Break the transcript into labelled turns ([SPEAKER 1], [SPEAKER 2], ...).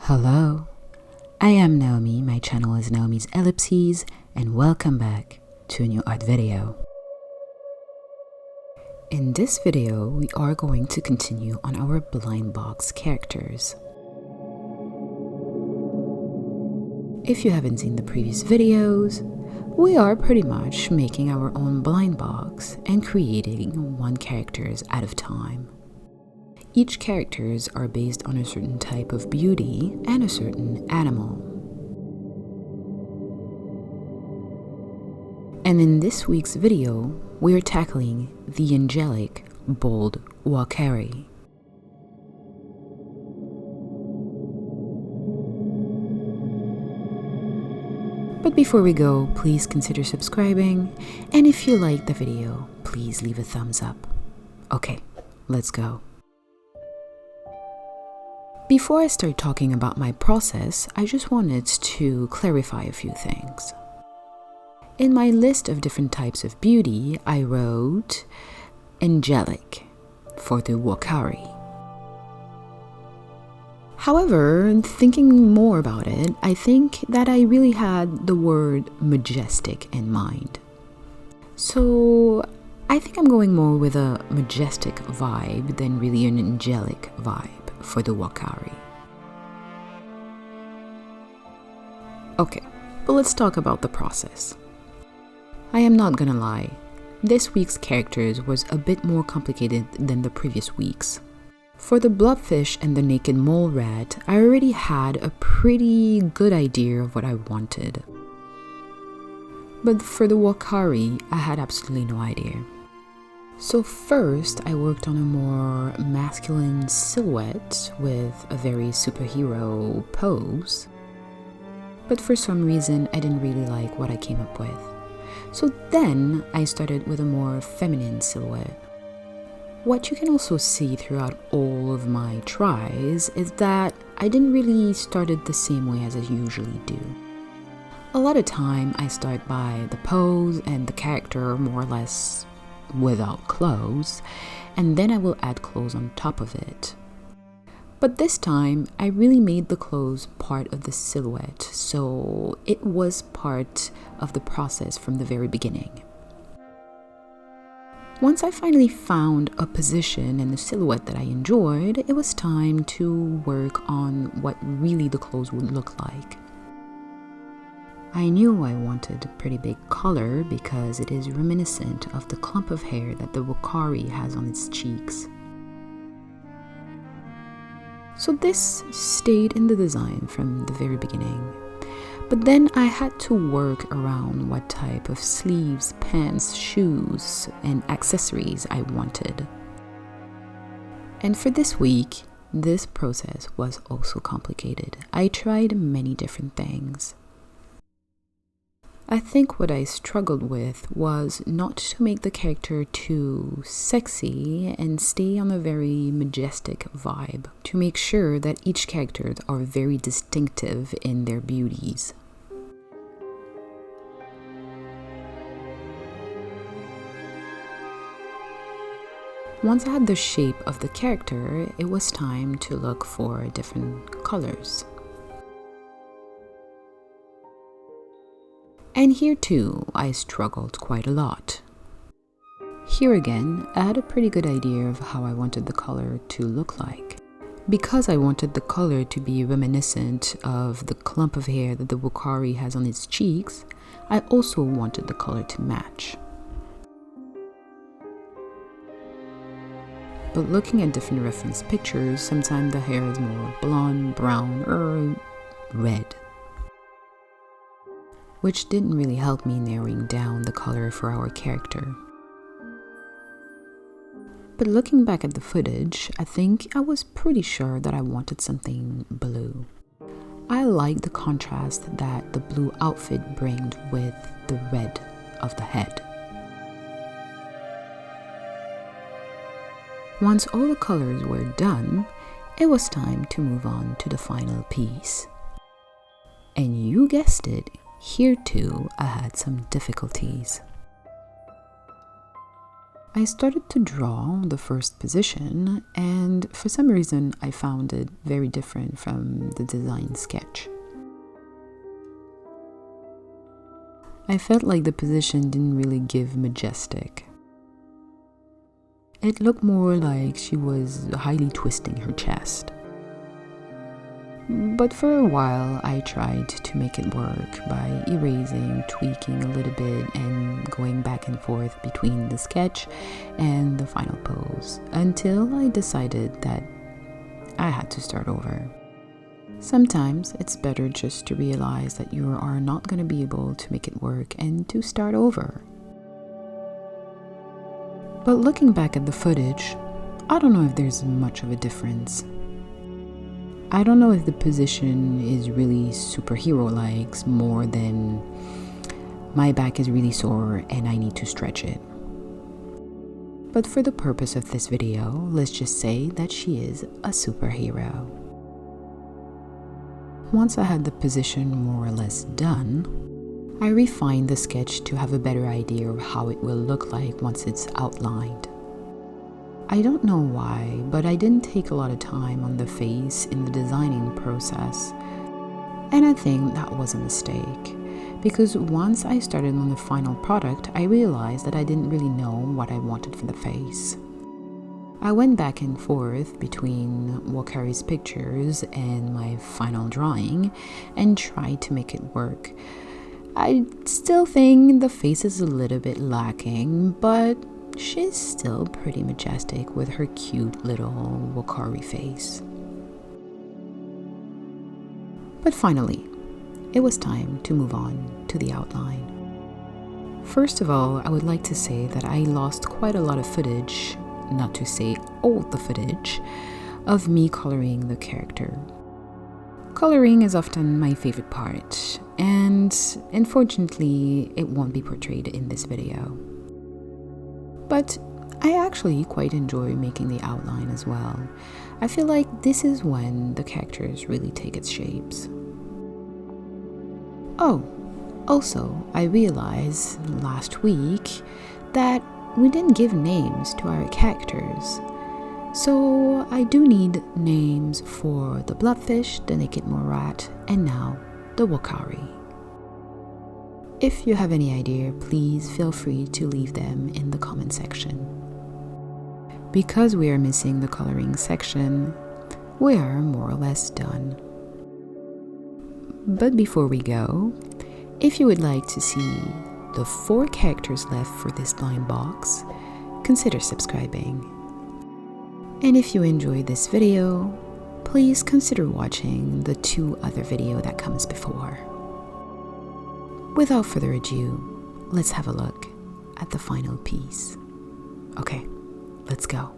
[SPEAKER 1] Hello, I am Naomi, my channel is Naomi's Ellipses, and welcome back to a new art video. In this video, we are going to continue on our blind box characters. If you haven't seen the previous videos, we are pretty much making our own blind box and creating one characters at a time. Each characters are based on a certain type of beauty and a certain animal. And in this week's video, we are tackling the angelic, bold Moneky. But before we go, please consider subscribing, and if you like the video, please leave a thumbs up. Okay, let's go. Before I start talking about my process, I just wanted to clarify a few things. In my list of different types of beauty, I wrote angelic for the Moneky. However, thinking more about it, I think that I really had the word majestic in mind. So I think I'm going more with a majestic vibe than really an angelic vibe for the Moneky. Okay, but let's talk about the process. I am not gonna lie, this week's characters was a bit more complicated than the previous weeks. For the blobfish and the naked mole rat, I already had a pretty good idea of what I wanted. But for the Moneky, I had absolutely no idea. So first, I worked on a more masculine silhouette with a very superhero pose. But for some reason, I didn't really like what I came up with. So then, I started with a more feminine silhouette. What you can also see throughout all of my tries is that I didn't really start it the same way as I usually do. A lot of time, I start by the pose and the character more or less without clothes, and then I will add clothes on top of it. But this time I really made the clothes part of the silhouette, so it was part of the process from the very beginning. Once I finally found a position and a silhouette that I enjoyed, it was time to work on what really the clothes would look like. I knew I wanted a pretty big collar because it is reminiscent of the clump of hair that the Moneky has on its cheeks. So this stayed in the design from the very beginning. But then I had to work around what type of sleeves, pants, shoes, and accessories I wanted. And for this week, this process was also complicated. I tried many different things. I think what I struggled with was not to make the character too sexy and stay on a very majestic vibe, to make sure that each character are very distinctive in their beauties. Once I had the shape of the character, it was time to look for different colors. And here too, I struggled quite a lot. Here again, I had a pretty good idea of how I wanted the color to look like. Because I wanted the color to be reminiscent of the clump of hair that the Moneky has on its cheeks, I also wanted the color to match. But looking at different reference pictures, sometimes the hair is more blonde, brown, or red, which didn't really help me narrowing down the color for our character. But looking back at the footage, I think I was pretty sure that I wanted something blue. I liked the contrast that the blue outfit brings with the red of the head. Once all the colors were done, it was time to move on to the final piece. And you guessed it, here too I had some difficulties. I started to draw the first position, and for some reason I found it very different from the design sketch. I felt like the position didn't really give majestic. It looked more like she was highly twisting her chest. But for a while, I tried to make it work by erasing, tweaking a little bit, and going back and forth between the sketch and the final pose, until I decided that I had to start over. Sometimes it's better just to realize that you are not going to be able to make it work and to start over. But looking back at the footage, I don't know if there's much of a difference. I don't know if the position is really superhero-like more than my back is really sore and I need to stretch it. But for the purpose of this video, let's just say that she is a superhero. Once I had the position more or less done, I refined the sketch to have a better idea of how it will look like once it's outlined. I don't know why, but I didn't take a lot of time on the face in the designing process. And I think that was a mistake, because once I started on the final product, I realized that I didn't really know what I wanted for the face. I went back and forth between Wakari's pictures and my final drawing and tried to make it work. I still think the face is a little bit lacking, but she's still pretty majestic with her cute little Wakari face. But finally, it was time to move on to the outline. First of all, I would like to say that I lost quite a lot of footage, not to say all the footage, of me coloring the character. Coloring is often my favorite part, and unfortunately, it won't be portrayed in this video. But I actually quite enjoy making the outline as well. I feel like this is when the characters really take its shapes. Oh, also, I realized last week that we didn't give names to our characters. So I do need names for the Bloodfish, the Naked Morat, and now the Wakari. If you have any idea, please feel free to leave them in the comment section. Because we are missing the coloring section, we are more or less done. But before we go, if you would like to see the 4 characters left for this blind box, consider subscribing. And if you enjoyed this video, please consider watching the 2 other videos that comes before. Without further ado, let's have a look at the final piece. Okay, let's go.